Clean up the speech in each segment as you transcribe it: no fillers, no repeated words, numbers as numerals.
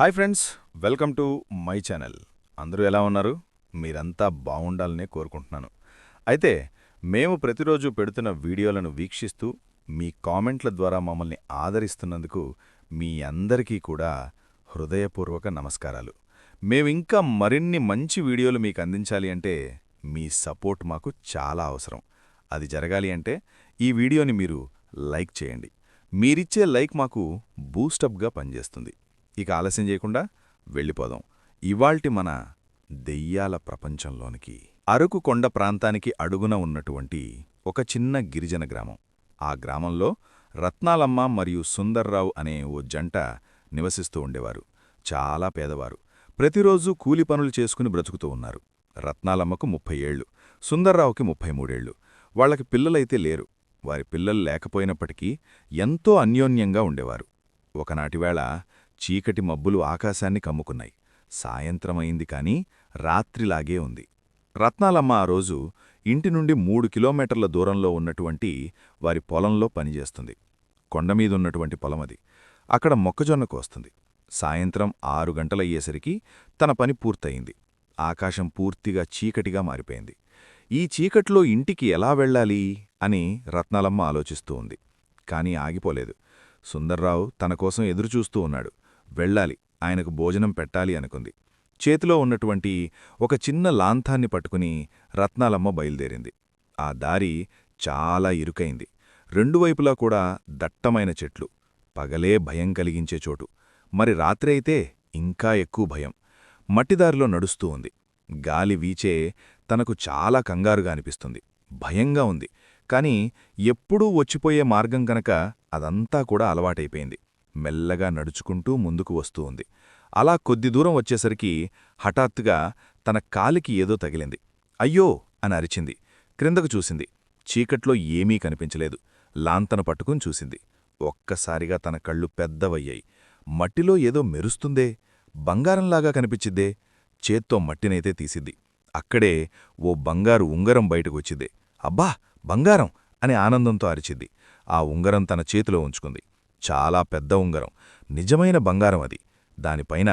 Hi friends, welcome to my channel. అందరూ ఎలా ఉన్నారు? మీరంతా బాగుండాలనే కోరుకుంటున్నాను. అయితే మేము ప్రతిరోజు పెడుతున్న వీడియోలను వీక్షిస్తూ మీ కామెంట్ల ద్వారా మమ్మల్ని ఆదరిస్తున్నందుకు మీ అందరికీ కూడా హృదయపూర్వక నమస్కారాలు. మేమింకా మరిన్ని మంచి వీడియోలు మీకు అందించాలి అంటే మీ సపోర్ట్ మాకు చాలా అవసరం. అది జరగాలి అంటే ఈ వీడియోని మీరు లైక్ చేయండి. మీరిచ్చే లైక్ మాకు బూస్టప్గా పనిచేస్తుంది. ఇక ఆలస్యం చేయకుండా వెళ్ళిపోదాం ఇవాల్టి మన దెయ్యాల ప్రపంచంలోనికి. అరకు కొండ ప్రాంతానికి అడుగున ఉన్నటువంటి ఒక చిన్న గిరిజన గ్రామం. ఆ గ్రామంలో రత్నాలమ్మ మరియు సుందర్రావు అనే ఓ జంట నివసిస్తూ ఉండేవారు. చాలా పేదవారు. ప్రతిరోజూ కూలి పనులు చేసుకుని బ్రతుకుతూ ఉన్నారు. రత్నాలమ్మకు 30 ఏళ్లు, సుందర్రావుకి 33 ఏళ్లు. వాళ్లకి పిల్లలైతే లేరు. వారి పిల్లలు లేకపోయినప్పటికీ ఎంతో అన్యోన్యంగా ఉండేవారు. ఒకనాటివేళ చీకటి మబ్బులు ఆకాశాన్ని కమ్ముకున్నాయి. సాయంత్రమైంది కాని రాత్రిలాగే ఉంది. రత్నాలమ్మ ఆ రోజు ఇంటి నుండి 3 కిలోమీటర్ల దూరంలో ఉన్నటువంటి వారి పొలంలో పనిచేస్తుంది. కొండమీదున్నటువంటి పొలమది. అక్కడ మొక్కజొన్న కోస్తుంది. సాయంత్రం 6 గంటలయ్యేసరికి తన పని పూర్తయింది. ఆకాశం పూర్తిగా చీకటిగా మారిపోయింది. ఈ చీకట్లో ఇంటికి ఎలా వెళ్ళాలి అని రత్నాలమ్మ ఆలోచిస్తూ ఉంది. కాని ఆగిపోలేదు. సుందర్రావు తనకోసం ఎదురుచూస్తూ ఉన్నాడు. వెళ్ళాలి, ఆయనకు భోజనం పెట్టాలి అనుకుంది. చేతిలో ఉన్నటువంటి ఒక చిన్న లాంథాన్ని పట్టుకుని రత్నాలమ్మ బయలుదేరింది. ఆ దారి చాలా ఇరుకైంది. రెండు వైపులా కూడా దట్టమైన చెట్లు. పగలే భయం కలిగించే చోటు. మరి రాత్రి అయితే ఇంకా ఎక్కువ భయం. మట్టిదారిలో నడుస్తూ ఉంది. గాలి వీచే తనకు చాలా కంగారుగా అనిపిస్తుంది. భయంగా ఉంది. కాని ఎప్పుడూ వచ్చిపోయే మార్గం గనక అదంతా కూడా అలవాటైపోయింది. మెల్లగా నడుచుకుంటూ ముందుకు వస్తూ ఉంది. అలా కొద్ది దూరం వచ్చేసరికి హఠాత్తుగా తన కాలికి ఏదో తగిలింది. అయ్యో అని అరిచింది. క్రిందకు చూసింది. చీకట్లో ఏమీ కనిపించలేదు. లాంతను పట్టుకుని చూసింది. ఒక్కసారిగా తన కళ్ళు పెద్దవయ్యాయి. మట్టిలో ఏదో మెరుస్తుందే, బంగారంలాగా కనిపించిద్దే. చేత్తో మట్టినైతే తీసిద్ది. అక్కడే ఓ బంగారు ఉంగరం బయటకొచ్చిద్దే. అబ్బా, బంగారం అని ఆనందంతో అరిచిద్ది. ఆ ఉంగరం తన చేతిలో ఉంచుకుంది. చాలా పెద్ద ఉంగరం. నిజమైన బంగారం అది. దానిపైన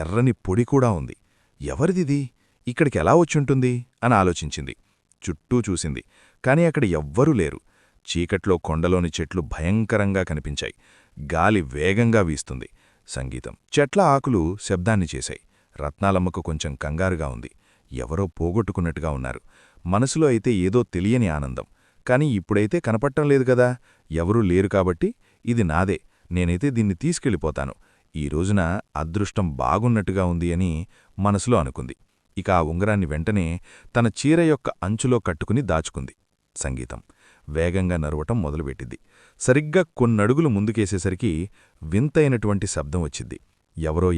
ఎర్రని పొడి కూడా ఉంది. ఎవరిదిది? ఇక్కడికెలా వచ్చుంటుంది అని ఆలోచించింది. చుట్టూ చూసింది. కాని అక్కడ ఎవ్వరూ లేరు. చీకట్లో కొండలోని చెట్లు భయంకరంగా కనిపించాయి. గాలి వేగంగా వీస్తుంది. సంగీతం, చెట్ల ఆకులు శబ్దాన్ని చేశాయి. రత్నాలమ్మకు కొంచెం కంగారుగా ఉంది. ఎవరో పోగొట్టుకున్నట్టుగా ఉన్నారు. మనసులో అయితే ఏదో తెలియని ఆనందం. కాని ఇప్పుడైతే కనపట్టం లేదు గదా. ఎవరూ లేరు కాబట్టి ఇది నాదే, నేనైతే దీన్ని తీసుకెళ్ళిపోతాను. ఈ రోజున అదృష్టం బాగున్నట్టుగా ఉంది అని మనసులో అనుకుంది. ఇక ఆ ఉంగరాన్ని వెంటనే తన చీర యొక్క అంచులో కట్టుకుని దాచుకుంది. సంగీతం వేగంగా నరవటం మొదలుపెట్టింది. సరిగ్గా కొన్నడుగులు ముందుకేసేసరికి వింతైనటువంటి శబ్దం వచ్చింది.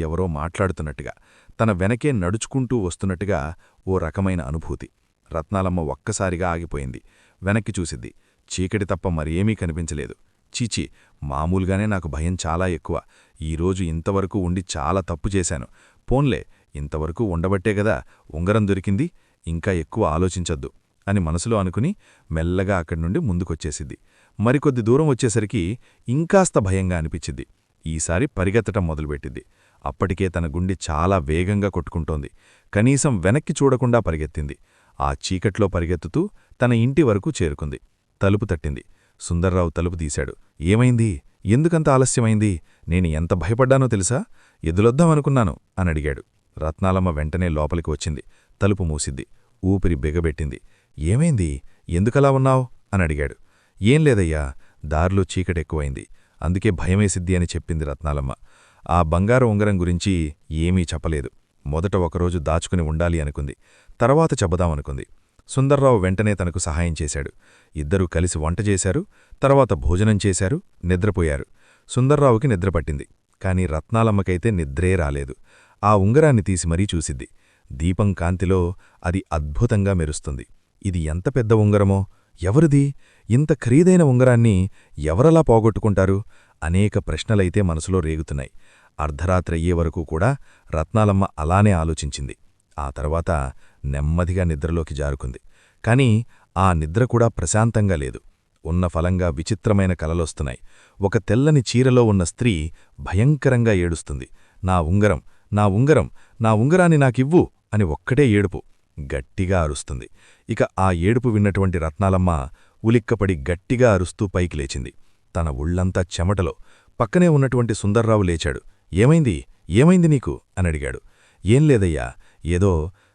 ఎవరో మాట్లాడుతున్నట్టుగా, తన వెనకే నడుచుకుంటూ వస్తున్నట్టుగా ఓ రకమైన అనుభూతి. రత్నాలమ్మ ఒక్కసారిగా ఆగిపోయింది. వెనక్కి చూసిద్ది. చీకటి తప్ప మరేమీ కనిపించలేదు. చీచీ, మామూలుగానే నాకు భయం చాలా ఎక్కువ. ఈరోజు ఇంతవరకు ఉండి చాలా తప్పు చేశాను. పోన్లే, ఇంతవరకు ఉండబట్టేగదా ఉంగరం దొరికింది. ఇంకా ఎక్కువ ఆలోచించొద్దు అని మనసులో అనుకుని మెల్లగా అక్కడ్నుండి ముందుకొచ్చేసిద్ది. మరికొద్ది దూరం వచ్చేసరికి ఇంకాస్త భయంగా అనిపించింది. ఈసారి పరిగెత్తటం మొదలుపెట్టింది. అప్పటికే తన గుండె చాలా వేగంగా కొట్టుకుంటోంది. కనీసం వెనక్కి చూడకుండా పరిగెత్తింది. ఆ చీకట్లో పరిగెత్తుతూ తన ఇంటి వరకు చేరుకుంది. తలుపు తట్టింది. సుందర్రావు తలుపు తీశాడు. ఏమైంది? ఎందుకంత ఆలస్యమైంది? నేను ఎంత భయపడ్డానో తెలుసా? ఎదులొద్దామనుకున్నాను అని అడిగాడు. రత్నాలమ్మ వెంటనే లోపలికి వచ్చింది. తలుపు మూసిద్ది. ఊపిరి బిగబెట్టింది. ఏమైంది? ఎందుకలా ఉన్నావు అని అడిగాడు. ఏం లేదయ్యా, దారిలో చీకటెక్కువైంది. అందుకే భయమేసిద్ది అని చెప్పింది రత్నాలమ్మ. ఆ బంగారు ఉంగరం గురించి ఏమీ చెప్పలేదు. మొదట ఒకరోజు దాచుకుని ఉండాలి అనుకుంది. తర్వాత చెబుదామనుకుంది. సుందర్రావు వెంటనే తనకు సహాయం చేశాడు. ఇద్దరూ కలిసి వంట చేశారు. తర్వాత భోజనం చేశారు. నిద్రపోయారు. సుందర్రావుకి నిద్రపట్టింది. కాని రత్నాలమ్మకైతే నిద్రే రాలేదు. ఆ ఉంగరాన్ని తీసి మరీ చూసిద్ది. దీపం కాంతిలో అది అద్భుతంగా మెరుస్తుంది. ఇది ఎంత పెద్ద ఉంగరమో! ఎవరిది? ఇంత ఖరీదైన ఉంగరాన్ని ఎవరలా పోగొట్టుకుంటారు? అనేక ప్రశ్నలైతే మనసులో రేగుతున్నాయి. అర్ధరాత్రయ్యే వరకు కూడా రత్నాలమ్మ అలానే ఆలోచించింది. ఆ తర్వాత నెమ్మదిగా నిద్రలోకి జారుకుంది. కాని ఆ నిద్ర కూడా ప్రశాంతంగా లేదు. ఉన్న ఫలంగా విచిత్రమైన కలలొస్తున్నాయి. ఒక తెల్లని చీరలో ఉన్న స్త్రీ భయంకరంగా ఏడుస్తుంది. నా ఉంగరం, నా ఉంగరం, నా ఉంగరాన్ని నాకివ్వు అని ఒక్కటే ఏడుపు. గట్టిగా అరుస్తుంది. ఇక ఆ ఏడుపు విన్నటువంటి రత్నాలమ్మ ఉలిక్కపడి గట్టిగా అరుస్తూ పైకి లేచింది. తన ఒళ్లంతా చెమటలో. పక్కనే ఉన్నటువంటి సుందర్రావు లేచాడు. ఏమైంది, ఏమైంది నీకు అనడిగాడు. ఏం లేదయ్యా, ఏదో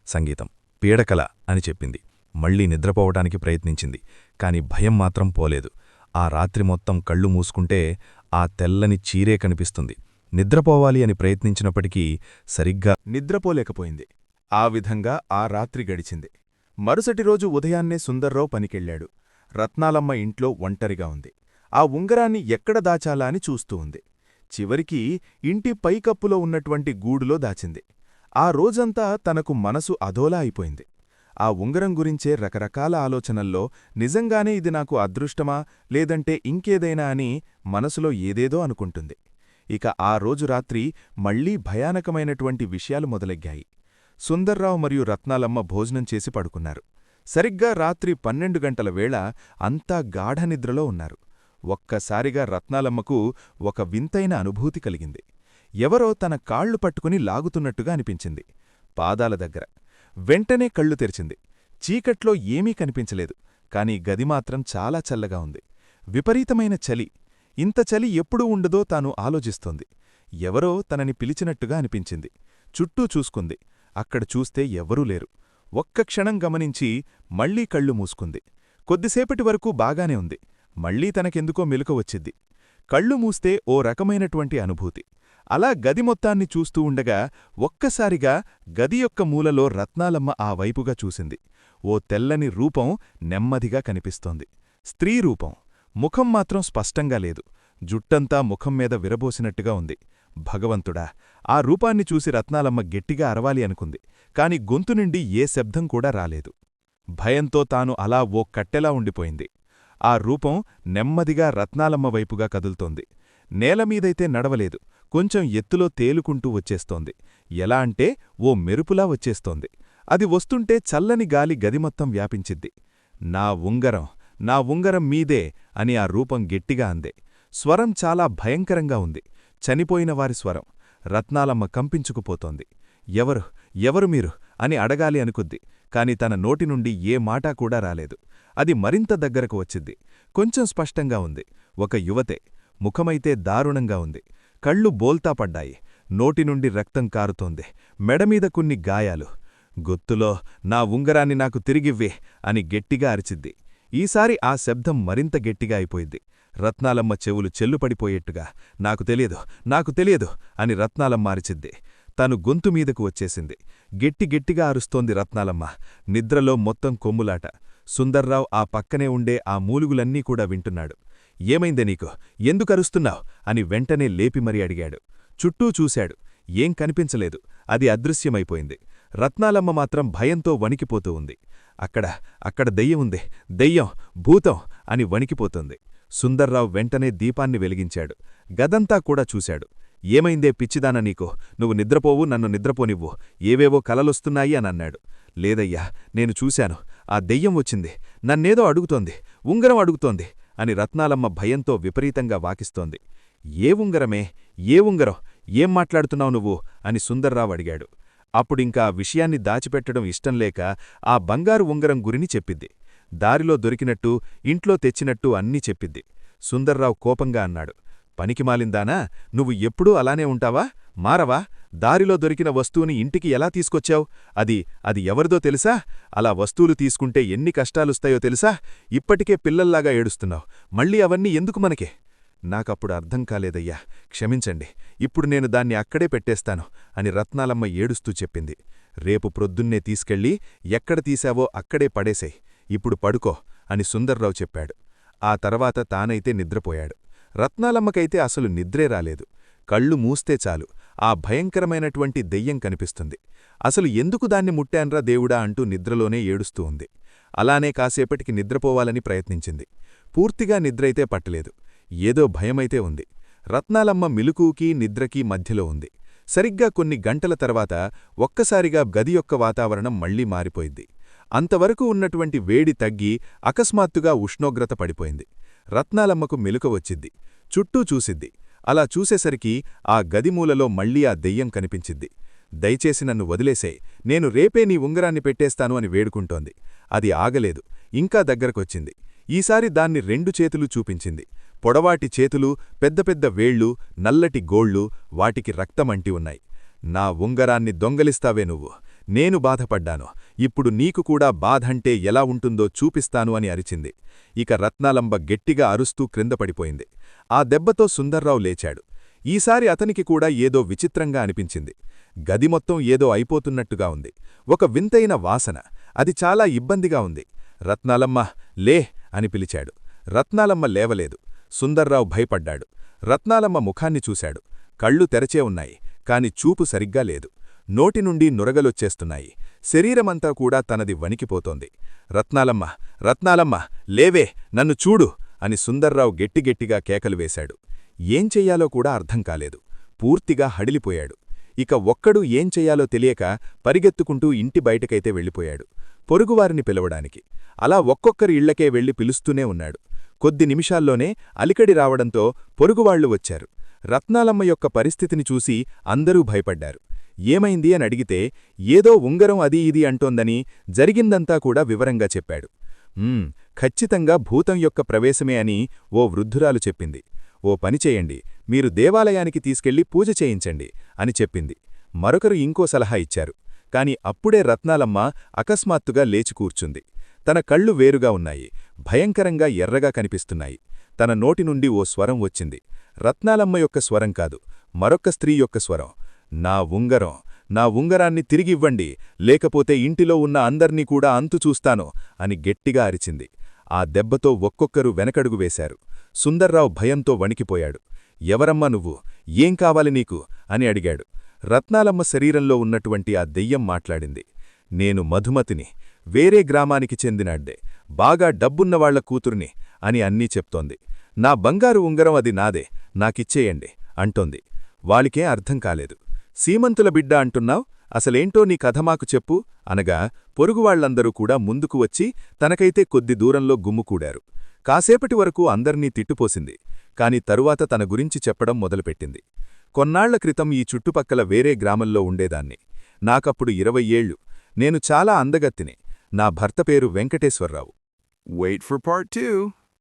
సంగీతం, పీడకల అని చెప్పింది. మళ్లీ నిద్రపోవటానికి ప్రయత్నించింది. కాని భయం మాత్రం పోలేదు. ఆ రాత్రి మొత్తం కళ్ళు మూసుకుంటే ఆ తెల్లని చీరే కనిపిస్తుంది. నిద్రపోవాలి అని ప్రయత్నించినప్పటికీ సరిగ్గా నిద్రపోలేకపోయింది. ఆ విధంగా ఆ రాత్రి గడిచింది. మరుసటి రోజు ఉదయాన్నే సుందర్రావు పనికెళ్ళాడు. రత్నాలమ్మ ఇంట్లో ఒంటరిగా ఉంది. ఆ ఉంగరాన్ని ఎక్కడ దాచాలా అని చూస్తూ ఉంది. చివరికి ఇంటి పైకప్పులో ఉన్నటువంటి గూడులో దాచింది. ఆ రోజంతా తనకు మనసు అదోలా అయిపోయింది. ఆ ఉంగరం గురించే రకరకాల ఆలోచనల్లో నిజంగానే ఇది నాకు అదృష్టమా లేదంటే ఇంకేదైనా అని మనసులో ఏదేదో అనుకుంటుంది. ఇక ఆ రోజు రాత్రి మళ్లీ భయానకమైనటువంటి విషయాలు మొదలెగ్గాయి. సుందర్రావు మరియు రత్నాలమ్మ భోజనం చేసి పడుకున్నారు. సరిగ్గా రాత్రి 12 గంటల వేళ అంతా గాఢనిద్రలో ఉన్నారు. ఒక్కసారిగా రత్నాలమ్మకు ఒక వింతైన అనుభూతి కలిగింది. ఎవరో తన కాళ్లు పట్టుకుని లాగుతున్నట్టుగా అనిపించింది, పాదాల దగ్గర. వెంటనే కళ్ళు తెరిచింది. చీకట్లో ఏమీ కనిపించలేదు. కాని గదిమాత్రం చాలా చల్లగా ఉంది. విపరీతమైన చలి. ఇంత చలి ఎప్పుడూ ఉండదో తాను ఆలోచిస్తోంది. ఎవరో తనని పిలిచినట్టుగా అనిపించింది. చుట్టూ చూసుకుంది. అక్కడ చూస్తే ఎవ్వరూ లేరు. ఒక్క క్షణం గమనించి మళ్లీ కళ్ళు మూసుకుంది. కొద్దిసేపటి వరకు బాగానే ఉంది. మళ్లీ తనకెందుకో మెలుక వచ్చింది. కళ్ళు మూస్తే ఓ రకమైనటువంటి అనుభూతి. అలా గది మొత్తాన్ని చూస్తూ ఉండగా ఒక్కసారిగా గది యొక్క మూలలో రత్నాలమ్మ ఆ వైపుగా చూసింది. ఓ తెల్లని రూపం నెమ్మదిగా కనిపిస్తోంది. స్త్రీ రూపం. ముఖం మాత్రం స్పష్టంగా లేదు. జుట్టంతా ముఖం మీద విరబోసినట్టుగా ఉంది. భగవంతుడా! ఆ రూపాన్ని చూసి రత్నాలమ్మ గట్టిగా అరవాలి అనుకుంది. కాని గొంతు నుండి ఏ శబ్దం కూడా రాలేదు. భయంతో తాను అలా ఓ కట్టెలా ఉండిపోయింది. ఆ రూపం నెమ్మదిగా రత్నాలమ్మ వైపుగా కదులుతోంది. నేలమీదైతే నడవలేదు. కొంచెం ఎత్తులో తేలుకుంటూ వచ్చేస్తోంది. ఎలా అంటే ఓ మెరుపులా వచ్చేస్తోంది. అది వస్తుంటే చల్లని గాలి గదిమొత్తం వ్యాపించిద్ది. నా ఉంగరం, నా ఉంగరం మీదే అని ఆ రూపం గట్టిగా అందే. స్వరం చాలా భయంకరంగా ఉంది. చనిపోయినవారి స్వరం. రత్నాలమ్మ కంపించుకుపోతోంది. ఎవరు, ఎవరు మీరు అని అడగాలి అనుకుద్ది. కాని తన నోటి నుండి ఏ మాటా కూడా రాలేదు. అది మరింత దగ్గరకు వచ్చింది. కొంచెం స్పష్టంగా ఉంది. ఒక యువతే. ముఖమైతే దారుణంగా ఉంది. కళ్ళు బోల్తా పడ్డాయి. నోటి నుండి రక్తం కారుతోంది. మెడమీద కొన్ని గాయాలు. గొత్తులో నా ఉంగరాన్ని నాకు తిరిగివ్వే అని గట్టిగా అరిచిద్ది. ఈసారి ఆ శబ్దం మరింత గట్టిగా అయిపోయింది. రత్నాలమ్మ చెవులు చెల్లుపడిపోయేట్టుగా నాకు తెలియదు, నాకు తెలియదు అని రత్నాలమ్మ అరిచిద్ది. తను గొంతుమీదకు వచ్చేసింది. గట్టిగట్టిగా అరుస్తోంది రత్నాలమ్మ. నిద్రలో మొత్తం కొమ్ములాట. సుందర్రావు ఆ పక్కనే ఉండే ఆ మూలుగులన్నీ కూడా వింటున్నాడు. ఏమైందే నీకు, ఎందుకరుస్తున్నావ్ అని వెంటనే లేపి మరీ అడిగాడు. చుట్టూ చూశాడు. ఏం కనిపించలేదు. అది అదృశ్యమైపోయింది. రత్నాలమ్మ మాత్రం భయంతో వణికిపోతూ ఉంది. అక్కడ దెయ్యం ఉంది, దెయ్యం, భూతం అని వణికిపోతుంది. సుందర్రావు వెంటనే దీపాన్ని వెలిగించాడు. గదంతా కూడా చూశాడు. ఏమైందే పిచ్చిదాన నీకు, నువ్వు నిద్రపోవు, నన్ను నిద్రపోనివ్వు, ఏవేవో కలలొస్తున్నాయి అనన్నాడు. లేదయ్యా, నేను చూశాను. ఆ దెయ్యం వచ్చింది. నన్నేదో అడుగుతోంది, ఉంగరం అడుగుతోంది అని రత్నాలమ్మ భయంతో విపరీతంగా వాకిస్తోంది. ఏ ఉంగరమే, ఏ ఉంగరం, ఏం మాట్లాడుతున్నావు నువ్వు అని సుందర్రావు అడిగాడు. అప్పుడింకా ఆ విషయాన్ని దాచిపెట్టడం ఇష్టంలేక ఆ బంగారు ఉంగరం గురిని చెప్పిద్ది. దారిలో దొరికినట్టు, ఇంట్లో తెచ్చినట్టు అన్నీ చెప్పిద్ది. సుందర్రావు కోపంగా అన్నాడు, పనికిమాలిందానా, నువ్వు ఎప్పుడూ అలానే ఉంటావా, మారవా? దారిలో దొరికిన వస్తువుని ఇంటికి ఎలా తీసుకొచ్చావు? అది ఎవరిదో తెలుసా? అలా వస్తువులు తీసుకుంటే ఎన్ని కష్టాలుస్తాయో తెలుసా? ఇప్పటికే పిల్లల్లాగా ఏడుస్తున్నావు. మళ్ళీ అవన్నీ ఎందుకు మనకే? నాకప్పుడు అర్థం కాలేదయ్యా, క్షమించండి. ఇప్పుడు నేను దాన్ని అక్కడే పెట్టేస్తాను అని రత్నాలమ్మ ఏడుస్తూ చెప్పింది. రేపు ప్రొద్దున్నే తీసుకెళ్ళి ఎక్కడ తీశావో అక్కడే పడేసేయ్, ఇప్పుడు పడుకో అని సుందర్రావు చెప్పాడు. ఆ తర్వాత తానైతే నిద్రపోయాడు. రత్నాలమ్మకైతే అసలు నిద్రే రాలేదు. కళ్ళు మూస్తే చాలు ఆ భయంకరమైనటువంటి దెయ్యం కనిపిస్తుంది. అసలు ఎందుకు దాన్ని ముట్టాన్రా దేవుడా అంటూ నిద్రలోనే ఏడుస్తూ ఉంది. అలానే కాసేపటికి నిద్రపోవాలని ప్రయత్నించింది. పూర్తిగా నిద్రైతే పట్టలేదు. ఏదో భయమైతే ఉంది. రత్నాలమ్మ మిలుకుకీ నిద్రకీ మధ్యలో ఉంది. సరిగ్గా కొన్ని గంటల తర్వాత ఒక్కసారిగా గది యొక్క వాతావరణం మళ్లీ మారిపోయింది. అంతవరకు ఉన్నటువంటి వేడి తగ్గి అకస్మాత్తుగా ఉష్ణోగ్రత పడిపోయింది. రత్నాలమ్మకు మెలుక వచ్చిద్ది. చుట్టూ చూసిద్ది. అలా చూసేసరికి ఆ గదిమూలలో మళ్లీ ఆ దెయ్యం కనిపించింది. దయచేసి నన్ను వదిలేసేయ్, నేను రేపే నీ ఉంగరాన్ని పెట్టేస్తాను అని వేడుకుంటోంది. అది ఆగలేదు, ఇంకా దగ్గరకొచ్చింది. ఈసారి దాన్ని 2 చేతులు చూపించింది. పొడవాటి చేతులు, పెద్ద పెద్ద వేళ్ళు, నల్లటి గోళ్ళు, వాటికి రక్తమంటి ఉన్నాయి. నా ఉంగరాన్ని దొంగలిస్తావే నువ్వు, నేను బాధపడ్డాను, ఇప్పుడు నీకు కూడా బాధంటే ఎలా ఉంటుందో చూపిస్తాను అని అరిచింది. ఇక రత్నాలంబ గట్టిగా అరుస్తూ క్రిందపడిపోయింది. ఆ దెబ్బతో సుందర్రావు లేచాడు. ఈసారి అతనికి కూడా ఏదో విచిత్రంగా అనిపించింది. గది మొత్తం ఏదో అయిపోతున్నట్టుగా ఉంది. ఒక వింతైన వాసన, అది చాలా ఇబ్బందిగా ఉంది. రత్నాలమ్మ, లే అని పిలిచాడు. రత్నాలమ్మ లేవలేదు. సుందర్రావు భయపడ్డాడు. రత్నాలమ్మ ముఖాన్ని చూశాడు. కళ్ళు తెరచే ఉన్నాయి, కాని చూపు సరిగ్గా లేదు. నోటి నుండి నురగలొచ్చేస్తున్నాయి. శరీరమంతా కూడా తనది వణికిపోతోంది. రత్నాలమ్మ, రత్నాలమ్మ, లేవే, నన్ను చూడు అని సుందర్రావు గట్టిగట్టిగా కేకలు వేశాడు. ఏం చెయ్యాలో కూడా అర్థం కాలేదు. పూర్తిగా హడిలిపోయాడు. ఇక ఒక్కడూ ఏం చెయ్యాలో తెలియక పరిగెత్తుకుంటూ ఇంటి బయటకైతే వెళ్ళిపోయాడు, పొరుగువారిని పిలవడానికి. అలా ఒక్కొక్కరి ఇళ్లకే వెళ్లి పిలుస్తూనే ఉన్నాడు. కొద్ది నిమిషాల్లోనే అలికడి రావడంతో పొరుగువాళ్లు వచ్చారు. రత్నాలమ్మ యొక్క పరిస్థితిని చూసి అందరూ భయపడ్డారు. ఏమైంది అని అడిగితే ఏదో ఉంగరం అది ఇది అంటోందని జరిగిందంతా కూడా వివరంగా చెప్పాడు. ఖచ్చితంగా భూతం యొక్క ప్రవేశమే అని ఓ వృద్ధురాలు చెప్పింది. ఓ పనిచేయండి, మీరు దేవాలయానికి తీసుకెళ్లి పూజ చేయించండి అని చెప్పింది. మరొకరు ఇంకో సలహా ఇచ్చారు. కాని అప్పుడే రత్నాలమ్మ అకస్మాత్తుగా లేచి కూర్చుంది. తన కళ్ళు వేరుగా ఉన్నాయి, భయంకరంగా ఎర్రగా కనిపిస్తున్నాయి. తన నోటి నుండి ఓ స్వరం వచ్చింది. రత్నాలమ్మ యొక్క స్వరం కాదు, మరొక్క స్త్రీ యొక్క స్వరం. నా ఉంగరం, నా ఉంగరాన్ని తిరిగివ్వండి, లేకపోతే ఇంటిలో ఉన్న అందర్నీ కూడా అంతు చూస్తాను అని గట్టిగా అరిచింది. ఆ దెబ్బతో ఒక్కొక్కరు వెనకడుగు వేశారు. సుందర్రావు భయంతో వణికిపోయాడు. ఎవరమ్మా నువ్వు, ఏం కావాలి నీకు అని అడిగాడు. రత్నాలమ్మ శరీరంలో ఉన్నటువంటి ఆ దెయ్యం మాట్లాడింది. నేను మధుమతిని, వేరే గ్రామానికి చెందినడ్డే, బాగా డబ్బున్నవాళ్ల కూతుర్ని అని అన్నీ చెప్తోంది. నా బంగారు ఉంగరం అది నాదే, నాకిచ్చేయండి అంటోంది. వాళ్ళకేం అర్థం కాలేదు. సీమంతుల బిడ్డ అంటున్నావ్, అసలేంటో నీ కథ మాకు చెప్పు అనగా పొరుగువాళ్లందరూ కూడా ముందుకు వచ్చి తనకైతే కొద్ది దూరంలో గుమ్ముకూడారు. కాసేపటి వరకు అందర్నీ తిట్టుపోసింది. కాని తరువాత తన గురించి చెప్పడం మొదలుపెట్టింది. కొన్నాళ్ల క్రితం ఈ చుట్టుపక్కల వేరే గ్రామంలో ఉండేదాన్ని. నాకప్పుడు 20 ఏళ్లు. నేను చాలా అందగత్తిని. నా భర్త పేరు వెంకటేశ్వర్రావు. Wait for part 2.